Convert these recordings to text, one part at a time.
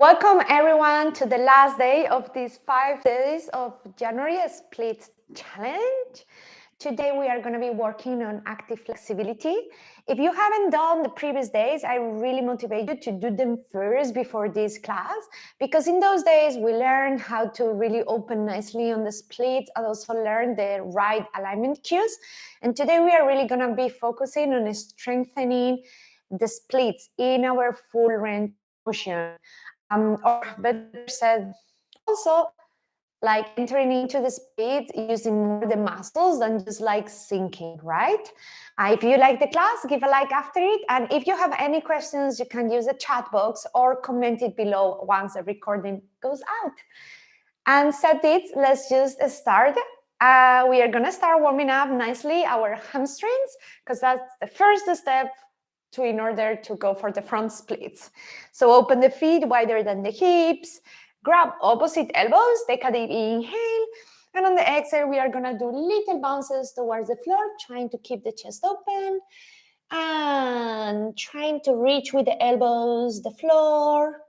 Welcome everyone to the last day of these 5 days of January Split Challenge. Today we are going to be working on active flexibility. If you haven't done the previous days, I really motivate you to do them first before this class, because in those days we learn how to really open nicely on the splits and also learn the right alignment cues. And today we are really going to be focusing on strengthening the splits in our full range motion. Or better said, also like entering into the split using more the muscles than just like sinking, right? If you like the class, give a like after it. And if you have any questions, you can use the chat box or comment it below once the recording goes out. And set it, let's just start. We are gonna start warming up nicely our hamstrings, because that's the first step in order to go for the front splits. So open the feet wider than the hips, grab opposite elbows, take a deep inhale, and on the exhale, we are gonna do little bounces towards the floor, trying to keep the chest open and trying to reach with the elbows the floor.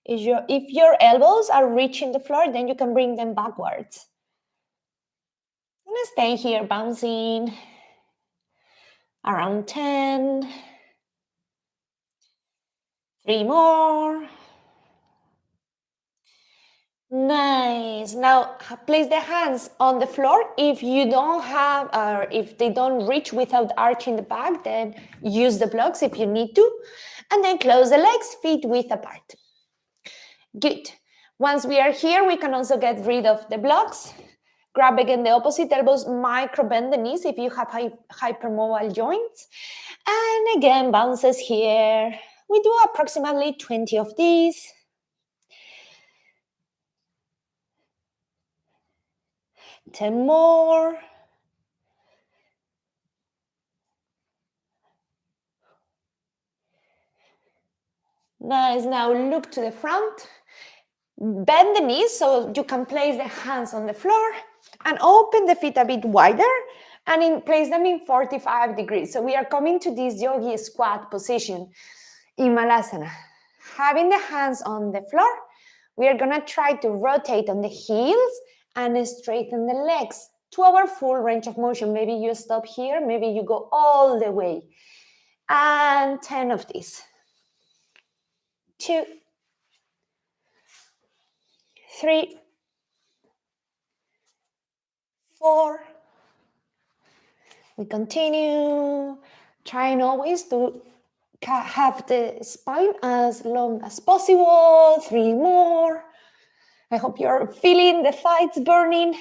If your elbows are reaching the floor, then you can bring them backwards. I'm gonna stay here bouncing around 10. 3 more. Nice. Now place the hands on the floor. If you don't have, or if they don't reach without arching the back, then use the blocks if you need to. And then close the legs, feet width apart. Good. Once we are here, we can also get rid of the blocks. Grab again the opposite elbows, micro bend the knees if you have hypermobile joints. And again, bounces here. We do approximately 20 of these. Ten more. Nice. Now look to the front. Bend the knees so you can place the hands on the floor and open the feet a bit wider and place them in 45 degrees. So we are coming to this yogi squat position in Malasana. Having the hands on the floor, we are going to try to rotate on the heels and straighten the legs to our full range of motion. Maybe you stop here, maybe you go all the way. And 10 of these. 2, 3, 4. We continue, trying always to have the spine as long as possible. 3 more. I hope you're feeling the thighs burning.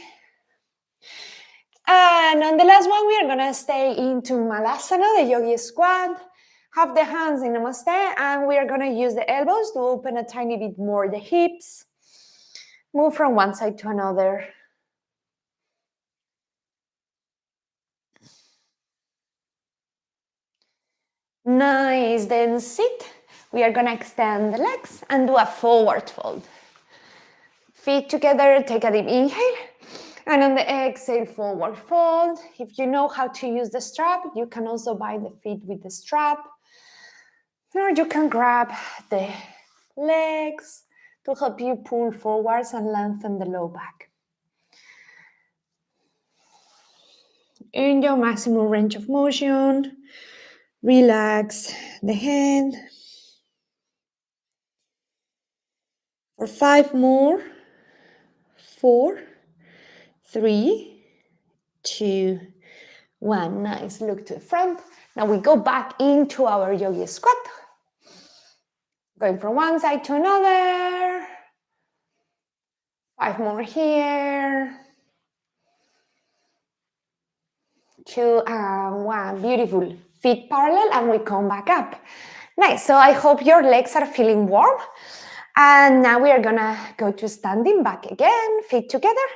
And on the last one, we are going to stay into Malasana, the yogi squat. Have the hands in Namaste, and we are going to use the elbows to open a tiny bit more the hips. Move from one side to another. Nice, then sit. We are gonna extend the legs and do a forward fold. Feet together, take a deep inhale. And on the exhale, forward fold. If you know how to use the strap, you can also bind the feet with the strap. Or you can grab the legs to help you pull forwards and lengthen the low back. In your maximum range of motion, relax the hand. For 5 more. 4, 3, 2, 1. Nice. Look to the front. Now we go back into our yogi squat. Going from one side to another. 5 more here. 2 and 1. Beautiful. Feet parallel and we come back up. Nice. So I hope your legs are feeling warm. And now we are gonna go to standing back again. Feet together.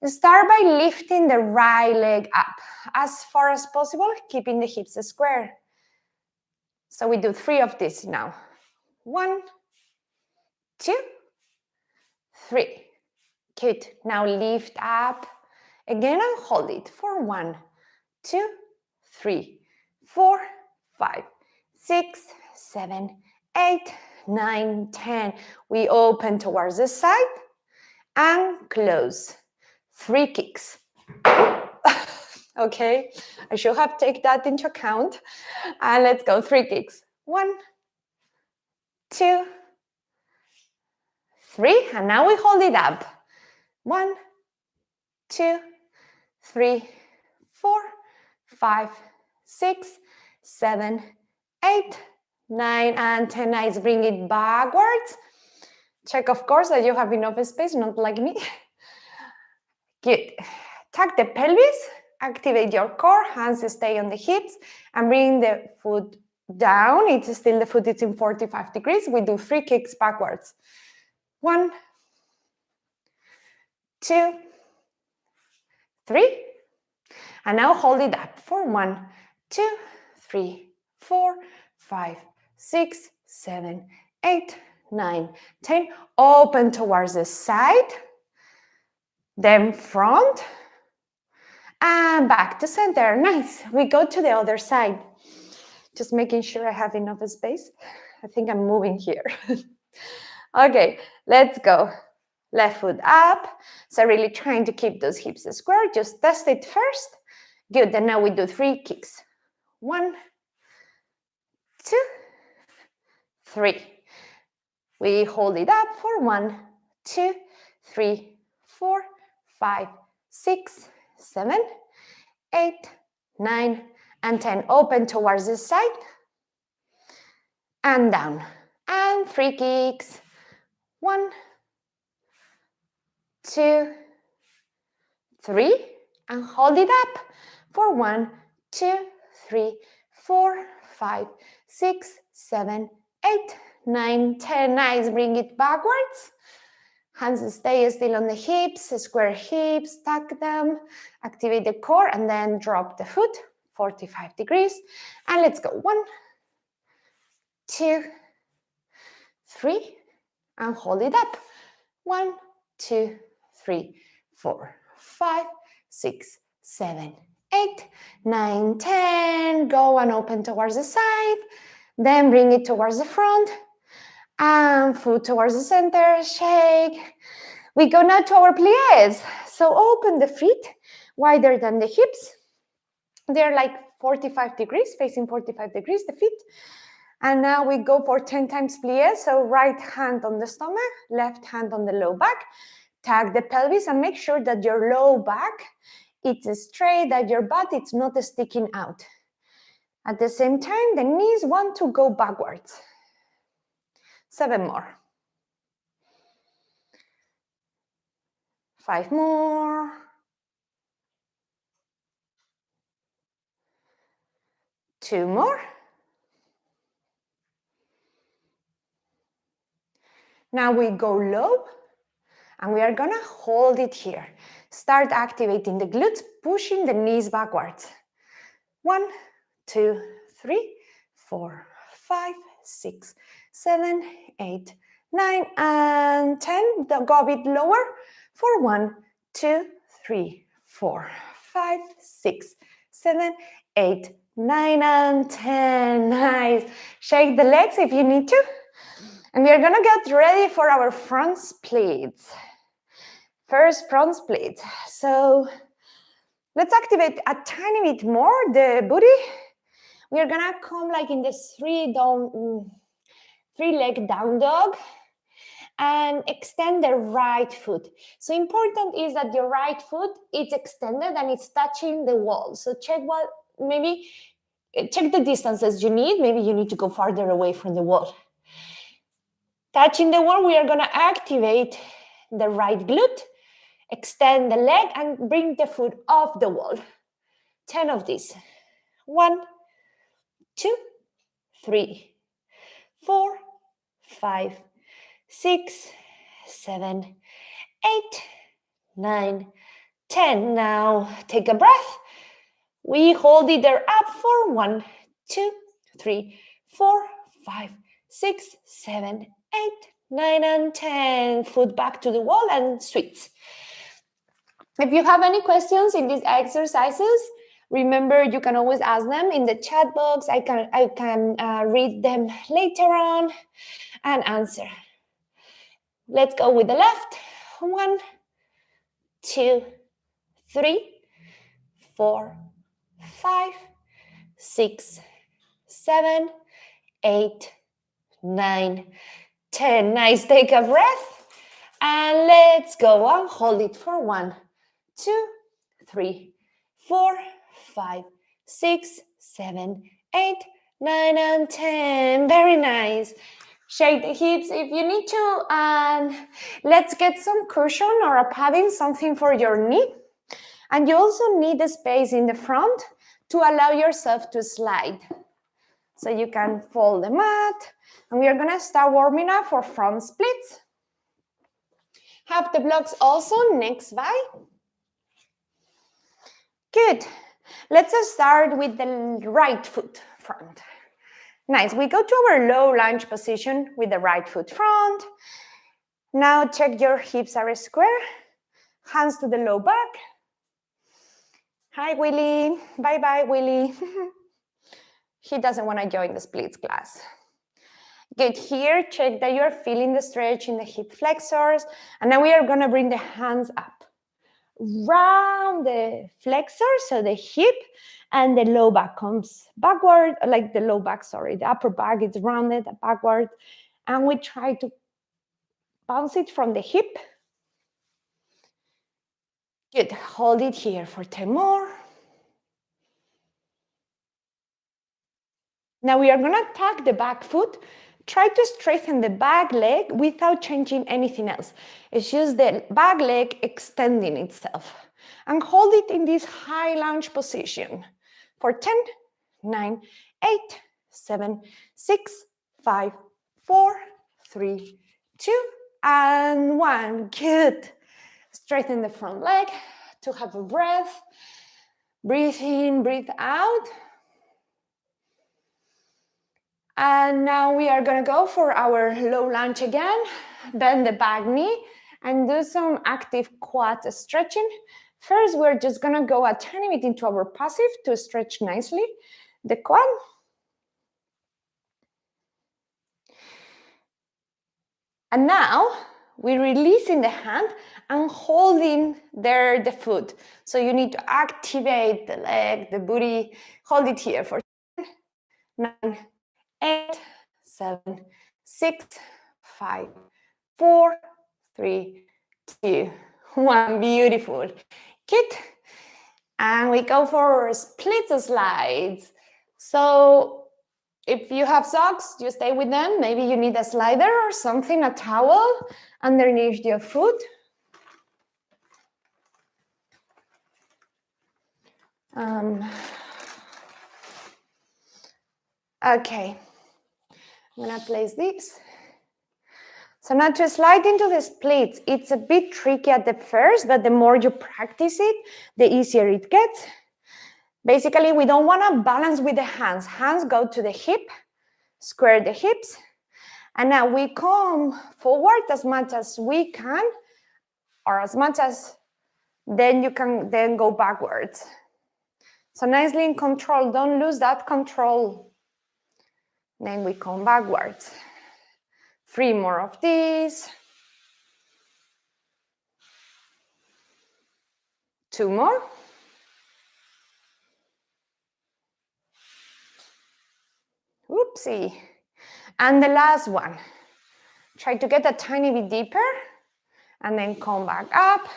Start by lifting the right leg up as far as possible, keeping the hips square. So we do 3 of these now. 1, 2, 3. Good. Now lift up again and hold it for 1, 2, 3, 4, 5, 6, 7, 8, 9, 10. We open towards the side and close. 3 kicks. Okay, I should have taken that into account. And let's go, 3 kicks. 1, 2, 3. And now we hold it up. 1, 2, 3, 4, 5, 6, 7, 8, 9, and 10. Nice. Bring it backwards. Check, of course, that you have enough space, not like me. Good. Tuck the pelvis, activate your core, hands stay on the hips, and bring the foot down. It's still the foot is in 45 degrees. We do 3 kicks backwards. 1, 2, 3. And now hold it up for 1, 2, 3, 4, 5, 6, 7, 8, 9, 10. Open towards the side, then front, and back to center. Nice. We go to the other side. Just making sure I have enough space. I think I'm moving here. Okay, let's go. Left foot up. So really trying to keep those hips square. Just test it first. Good. And now we do 3 kicks. 1, 2, 3. We hold it up for 1, 2, 3, 4, 5, 6, 7, 8, 9, and 10. Open towards the side and down. And 3 kicks. 1, 2, 3. And hold it up for 1, 2, 3, 4, 5, 6, 7, 8, 9, 10. Nice. Bring it backwards. Hands stay still on the hips, square hips, tuck them, activate the core, and then drop the foot, 45 degrees. And let's go. 1, 2, 3, and hold it up. 1, 2, 3, 4, 5, 6, 7, 8, 9, 10. Go and open towards the side. Then bring it towards the front. And foot towards the center, shake. We go now to our pliés. So open the feet wider than the hips. They're like 45 degrees, facing 45 degrees, the feet. And now we go for 10 times plié. So right hand on the stomach, left hand on the low back. Tag the pelvis and make sure that your low back is straight, that your butt is not sticking out. At the same time, the knees want to go backwards. 7 more. 5 more. 2 more. Now we go low and we are gonna hold it here. Start activating the glutes, pushing the knees backwards. 1, 2, 3, 4, 5, 6, 7, 8, 9, and 10. Go a bit lower for 1, 2, 3, 4, 5, 6, 7, 8, 9, and 10. Nice. Shake the legs if you need to. And we are gonna get ready for our front splits. First front split. So let's activate a tiny bit more the booty. We are gonna come like in this 3-leg down dog and extend the right foot. So important is that your right foot is extended and it's touching the wall. So check check the distances you need. Maybe you need to go farther away from the wall. Touching the wall, we are gonna activate the right glute, extend the leg and bring the foot off the wall. 10 of these. 1, 2, 3, 4, 5, 6, 7, 8, 9, 10. Now take a breath. We hold it there up for 1, 2, 3, 4, 5, 6, 7, 8, 9, and 10. Foot back to the wall and switch. If you have any questions in these exercises, remember you can always ask them in the chat box. I can read them later on. and answer. Let's go with the left. 1, 2, 3, 4, 5, 6, 7, 8, 9, 10. Nice. Take a breath. And let's go on. Hold it for 1, 2, 3, 4, 5, 6, 7, 8, 9, and 10. Very nice. Shake the hips if you need to, and let's get some cushion or a padding, something for your knee. And you also need the space in the front to allow yourself to slide. So you can fold the mat, and we are gonna start warming up for front splits. Have the blocks also next by. Good. Let's start with the right foot front. Nice. We go to our low lunge position with the right foot front. Now check your hips are square. Hands to the low back. Hi, Willie. Bye-bye, Willie. He doesn't want to join the splits class. Good. Here, check that you're feeling the stretch in the hip flexors. And now we are going to bring the hands up. Round the flexor, so the hip and the low back comes backward, like the low back, sorry, the upper back is rounded backward, and we try to bounce it from the hip. Good, hold it here for 10 more. Now we are gonna tuck the back foot. Try to straighten the back leg without changing anything else. It's just the back leg extending itself. And hold it in this high lunge position for 10, 9, 8, 7, 6, 5, 4, 3, 2, and 1. Good. Straighten the front leg to have a breath. Breathe in, breathe out. And now we are going to go for our low lunge again. Bend the back knee and do some active quad stretching. First, we're just going to go a tiny bit into our passive to stretch nicely the quad. And now we're releasing the hand and holding there the foot. So you need to activate the leg, the booty. Hold it here for 10, 9, 8, 7, 6, 5, 4, 3, 2, 1. Beautiful. Good. And we go for split slides. So if you have socks, you stay with them. Maybe you need a slider or something, a towel underneath your foot. Okay. I'm going to place this. So now to slide into the splits, it's a bit tricky at the first, but the more you practice it, the easier it gets. Basically, we don't want to balance with the hands. Hands go to the hip, square the hips, and now we come forward as much as we can, or as much as then you can then go backwards. So nicely in control, don't lose that control. Then we come backwards. 3 more of these. 2 more. Oopsie. And the last one. Try to get a tiny bit deeper and then come back up.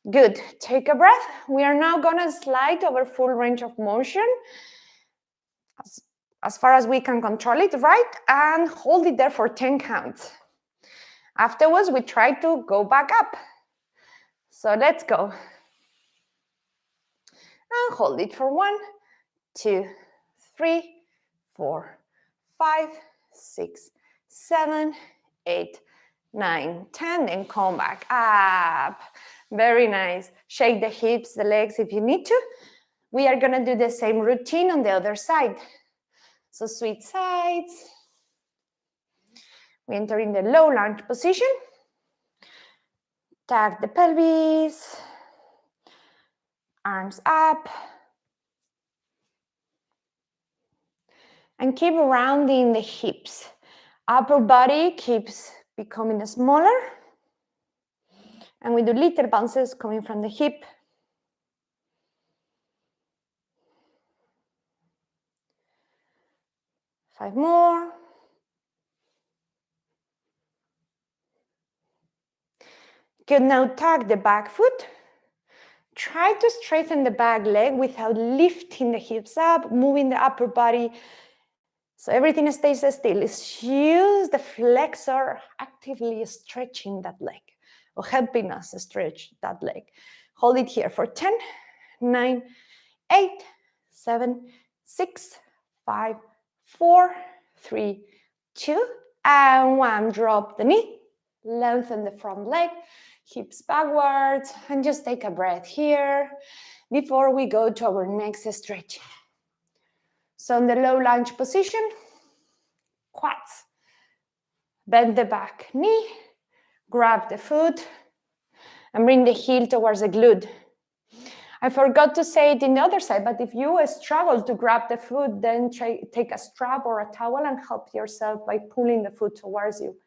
Good. Take a breath. We are now going to slide over full range of motion as far as we can control it, right? And hold it there for 10 counts. Afterwards, we try to go back up. So let's go. And hold it for 1, 2, 3, 4, 5, 6, 7, 8, 9, 10, and come back up. Very nice. Shake the hips, the legs if you need to. We are going to do the same routine on the other side. So switch sides. We enter in the low lunge position. Tag the pelvis. Arms up. And keep rounding the hips. Upper body keeps becoming smaller. And we do little bounces coming from the hip. Five more. Good, now tag the back foot. Try to straighten the back leg without lifting the hips up, moving the upper body so everything stays still. Use the flexor actively stretching that leg or helping us stretch that leg. Hold it here for 10, 9, 8, 7, 6, 5, 4, 3, 2, and 1. Drop the knee, lengthen the front leg, hips backwards, and just take a breath here before we go to our next stretch. So in the low lunge position, quads. Bend the back knee, grab the foot, and bring the heel towards the glute. I forgot to say it in the other side, but if you struggle to grab the foot, then take a strap or a towel and help yourself by pulling the foot towards you.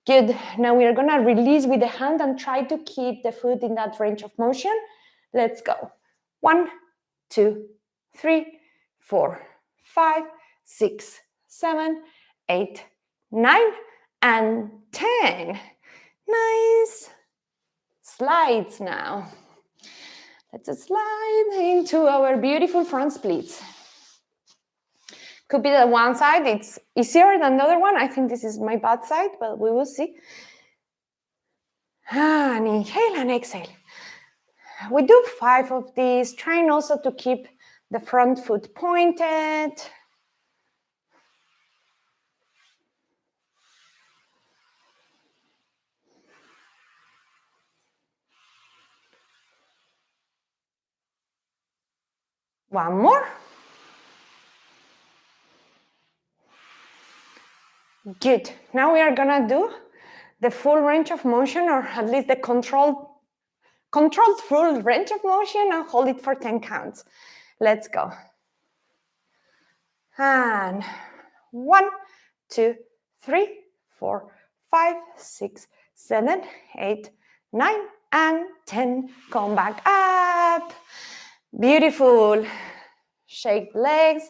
Good. Now we are going to release with the hand and try to keep the foot in that range of motion. Let's go. 1, 2, 3, 4, 5, 6, 7, 8, 9, and 10. Nice. Slides now. Let's slide into our beautiful front splits. Could be that one side, it's easier than the other one. I think this is my bad side, but we will see. And inhale and exhale. We do 5 of these, trying also to keep the front foot pointed. One more. Good. Now we are gonna do the full range of motion, or at least the controlled full range of motion, and hold it for 10 counts. Let's go. And 1, 2, 3, 4, 5, 6, 7, 8, 9, and 10. Come back up. Beautiful. Shake legs.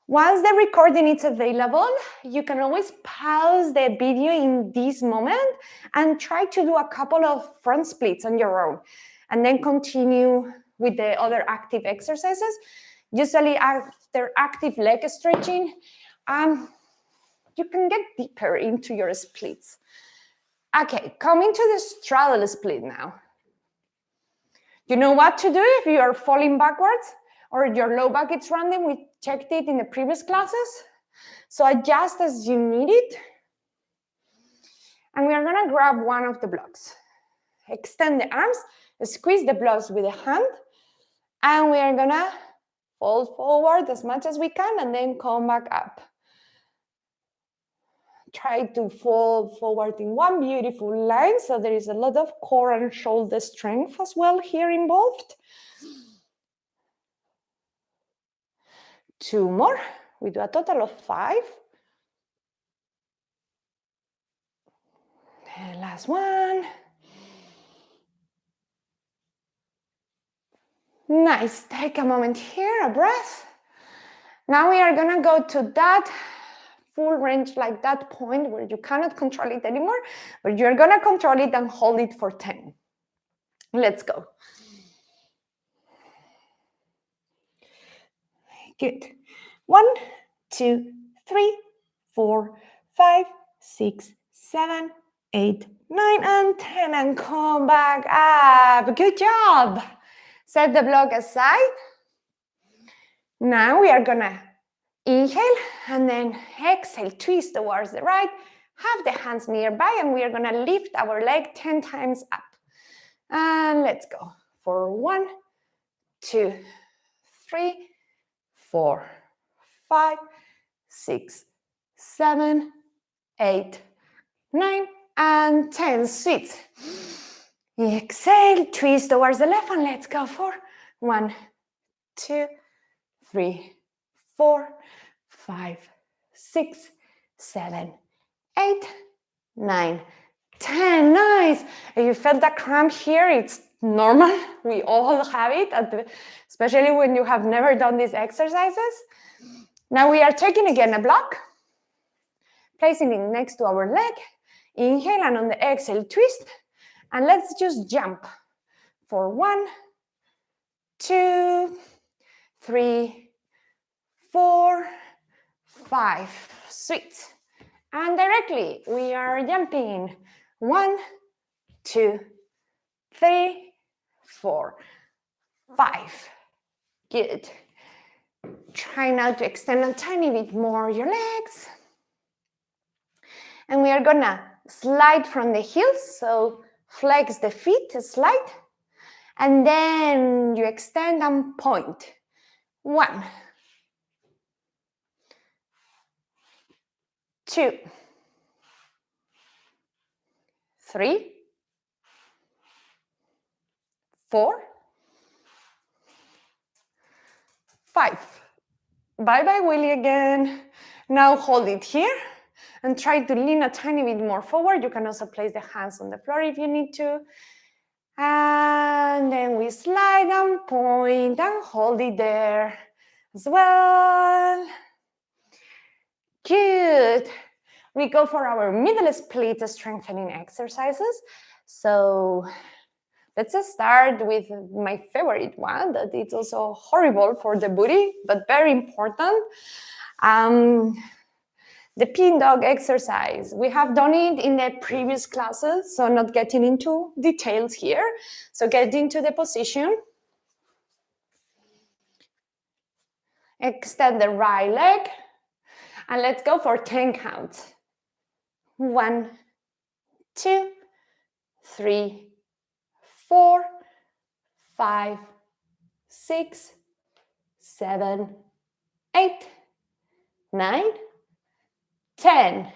Once the recording is available, you can always pause the video in this moment and try to do a couple of front splits on your own, and then continue with the other active exercises. Usually after active leg stretching, you can get deeper into your splits. Okay, coming to the straddle split now. You know what to do if you are falling backwards or your low back is rounding. We checked it in the previous classes. So adjust as you need it. And we are gonna grab one of the blocks. Extend the arms, squeeze the blocks with the hand, and we are gonna fold forward as much as we can and then come back up. Try to fold forward in one beautiful line, so there is a lot of core and shoulder strength as well here involved. 2 more. We do a total of 5. And last one. Nice. Take a moment here, a breath. Now we are gonna go to that full range, like that point where you cannot control it anymore, but you're gonna control it and hold it for 10. Let's go. Good. 1, 2, 3, 4, 5, 6, 7, 8, 9, and 10, and come back up. Good job. Set the block aside. Now we are gonna inhale and then exhale, twist towards the right, have the hands nearby, and we are gonna lift our leg 10 times up. And let's go for 1, 2, 3, 4, 5, 6, 7, 8, 9, and 10. Sweet. Exhale, twist towards the left, and let's go for 1, 2, 3, 4, 5, 6, 7, 8, 9, 10. Nice. If you felt that cramp here, it's normal. We all have it, especially when you have never done these exercises. Now we are taking again a block, placing it next to our leg. Inhale, and on the exhale, twist. And let's just jump for 1, 2, 3, 4, 5. Sweet. And directly, we are jumping. 1, 2, 3, 4, 5. Good. Try now to extend a tiny bit more your legs. And we are gonna slide from the heels. So flex the feet, slide. And then you extend and point. 1, 2, 3, 4, 5. Bye-bye, Willie again. Now hold it here and try to lean a tiny bit more forward. You can also place the hands on the floor if you need to. And then we slide and point and hold it there as well. Good. We go for our middle split strengthening exercises. So let's start with my favorite one, that it's also horrible for the booty, but very important. The pin dog exercise. We have done it in the previous classes, so not getting into details here. So get into the position. Extend the right leg. And let's go for 10 counts. 1, 2, 3, 4, 5, 6, 7, 8, 9, 10.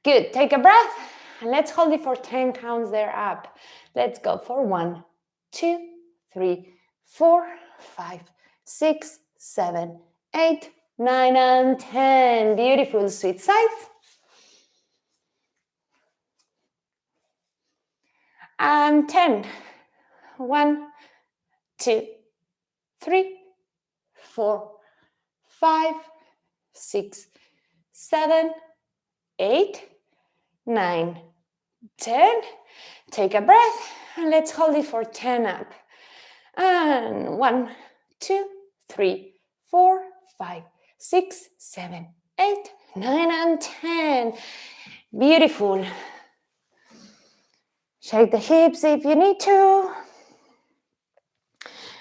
Good. Take a breath and let's hold it for 10 counts there up. Let's go for 1, 2, 3, 4, 5, 6, 7, 8, 9, and 10. Beautiful. Sweet sides. And 10. 1, 2, 3, 4, 5, 6, 7, 8, 9, 10. Take a breath and let's hold it for 10 up. And 1, 2, 3, 4, 5, 6, 7, 8, 9, and 10. Beautiful. Shake the hips if you need to.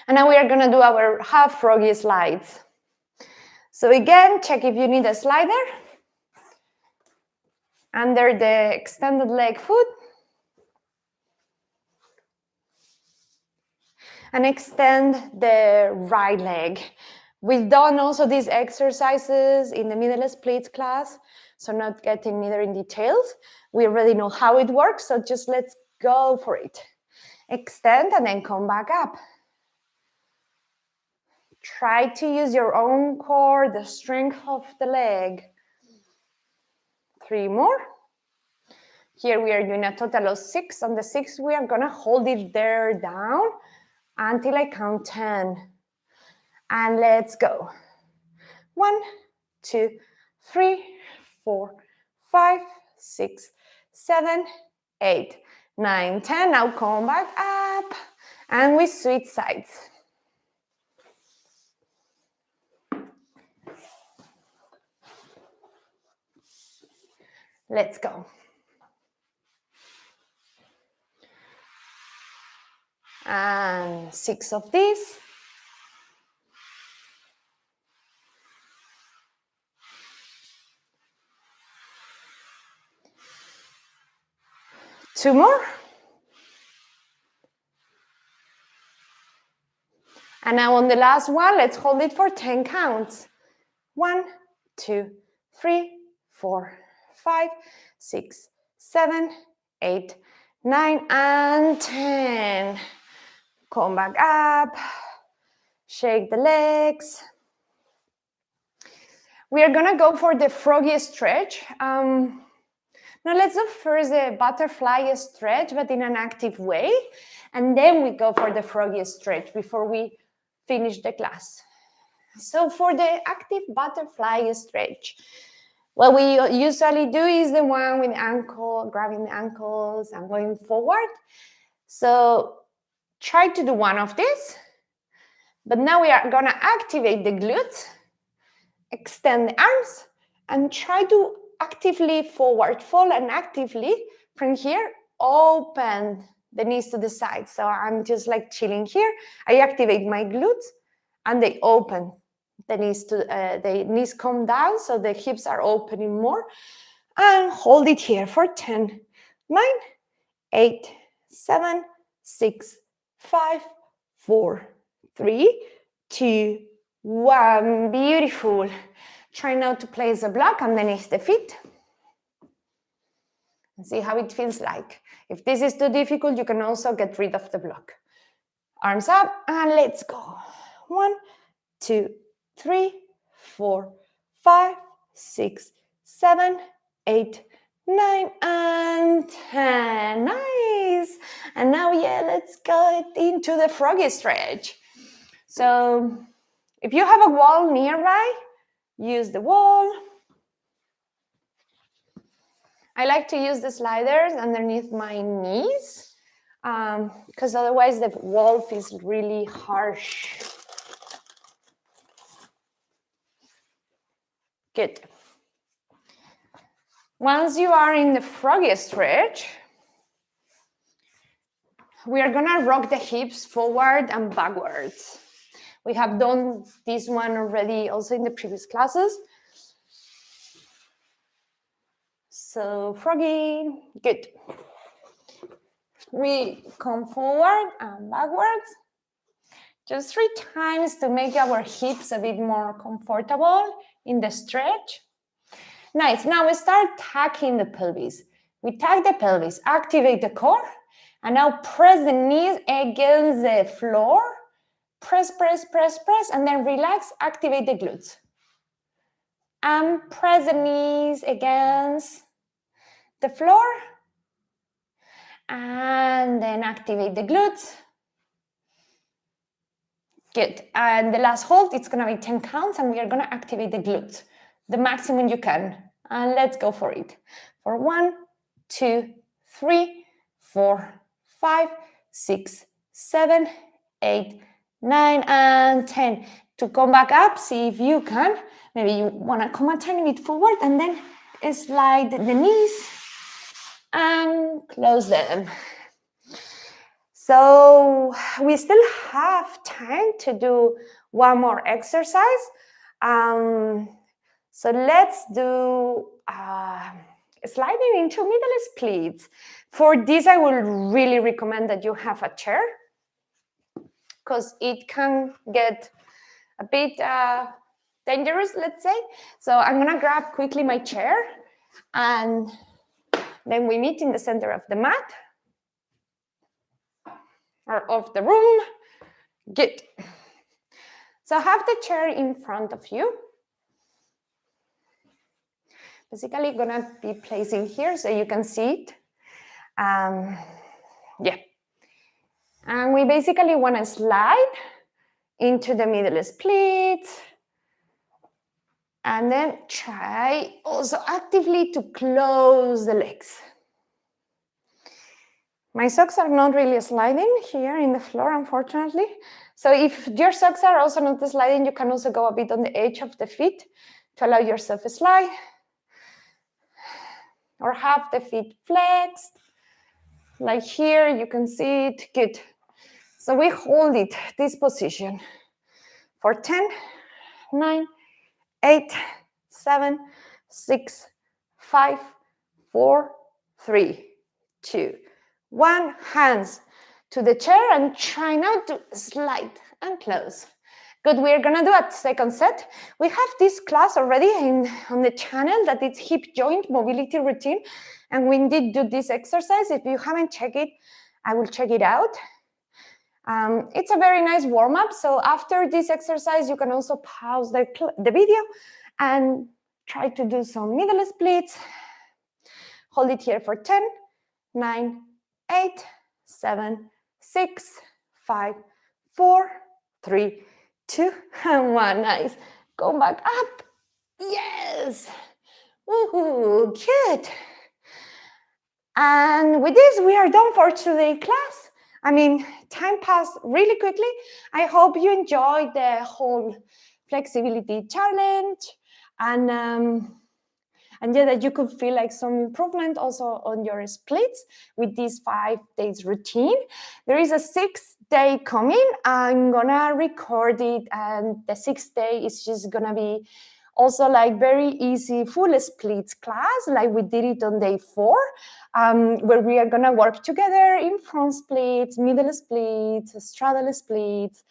And now we are going to do our half froggy slides. So again, check if you need a slider under the extended leg foot. And extend the right leg. We've done also these exercises in the middle splits class, so not getting neither in details. We already know how it works, so just let's go for it. Extend and then come back up. Try to use your own core, the strength of the leg. 3 more. Here we are doing a total of 6. On the 6th, we are going to hold it there down until I count 10. And let's go. 1, 2, 3, 4, 5, 6, 7, 8, 9, 10. Now come back up and we switch sides. Let's go. And 6 of these. Two more. And now on the last one, let's hold it for 10 counts. 1, 2, 3, 4, 5, 6, 7, 8, 9, and 10. Come back up. Shake the legs. We are gonna go for the froggy stretch. Now let's do first the butterfly stretch, but in an active way. And then we go for the froggy stretch before we finish the class. So for the active butterfly stretch, what we usually do is the one with ankle, grabbing the ankles and going forward. So try to do one of these. But now we are gonna activate the glutes, extend the arms, and try to actively forward fold and actively from here open the knees to the side. So I'm just like chilling here. I activate my glutes and they open. The knees come down, so the hips are opening more. And hold it here for 10, 9, 8, 7, 6, 5, 4, 3, 2, 1. Beautiful. Try now to place a block underneath the feet. And see how it feels like. If this is too difficult, you can also get rid of the block. Arms up and let's go. 1, 2, 3, 4, 5, 6, 7, 8, 9, and 10. Nice. And now, yeah, let's go into the froggy stretch. So if you have a wall nearby, use the wall. I like to use the sliders underneath my knees because otherwise the wall feels really harsh. Good. Once you are in the froggy stretch, we are gonna rock the hips forward and backwards. We have done this one already also in the previous classes. So froggy, good. We come forward and backwards. Just 3 times to make our hips a bit more comfortable in the stretch. Nice. Now we start tacking the pelvis. We tack the pelvis, activate the core, and now press the knees against the floor. Press, press, press, press, and then relax, activate the glutes. And press the knees against the floor. And then activate the glutes. Good. And the last hold, it's going to be 10 counts, and we are going to activate the glutes, the maximum you can. And let's go for it. For 1, 2, 3, 4, 5, 6, 7, 8, 9, and 10. To come back up, see if you can. Maybe you want to come a tiny bit forward and then slide the knees and close them. So we still have time to do one more exercise. So let's do sliding into middle splits. For this, I will really recommend that you have a chair because it can get a bit dangerous, let's say. So I'm gonna grab quickly my chair and then we meet in the center of the mat or of the room. Good. So have the chair in front of you. Basically gonna be placing here so you can see it. Yeah. And we basically wanna slide into the middle split. And then try also actively to close the legs. My socks are not really sliding here in the floor, unfortunately. So if your socks are also not sliding, you can also go a bit on the edge of the feet to allow yourself a slide. Or have the feet flexed. Like here, you can see it. Good. So we hold it, this position, for 10, 9, 8, 7, 6, 5, 4, 3, 2, 1. Hands to the chair and try now to slide and close. Good, we're gonna do a second set. We have this class already on the channel that it's hip joint mobility routine. And we did do this exercise. If you haven't checked it, I will check it out. It's a very nice warm-up. So after this exercise, you can also pause the video and try to do some middle splits. Hold it here for 10, 9, 8, 7, 6, 5, 4, 3, 2, and 1. Nice. Go back up. Yes. Woohoo. Good. And with this, we are done for today's class. I mean, time passed really quickly. I hope you enjoyed the whole flexibility challenge, and yeah, that you could feel like some improvement also on your splits with this 5 days routine. There is a 6th day coming. I'm gonna record it, and the 6th day is just gonna be also like very easy full splits class, like we did it on day 4, where we are gonna work together in front splits, middle splits, straddle splits.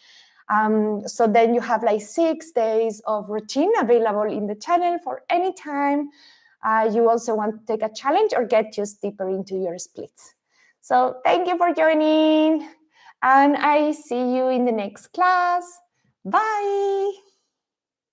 So then you have like 6 days of routine available in the channel for any time you also want to take a challenge or get just deeper into your splits. So thank you for joining, and I see you in the next class. Bye.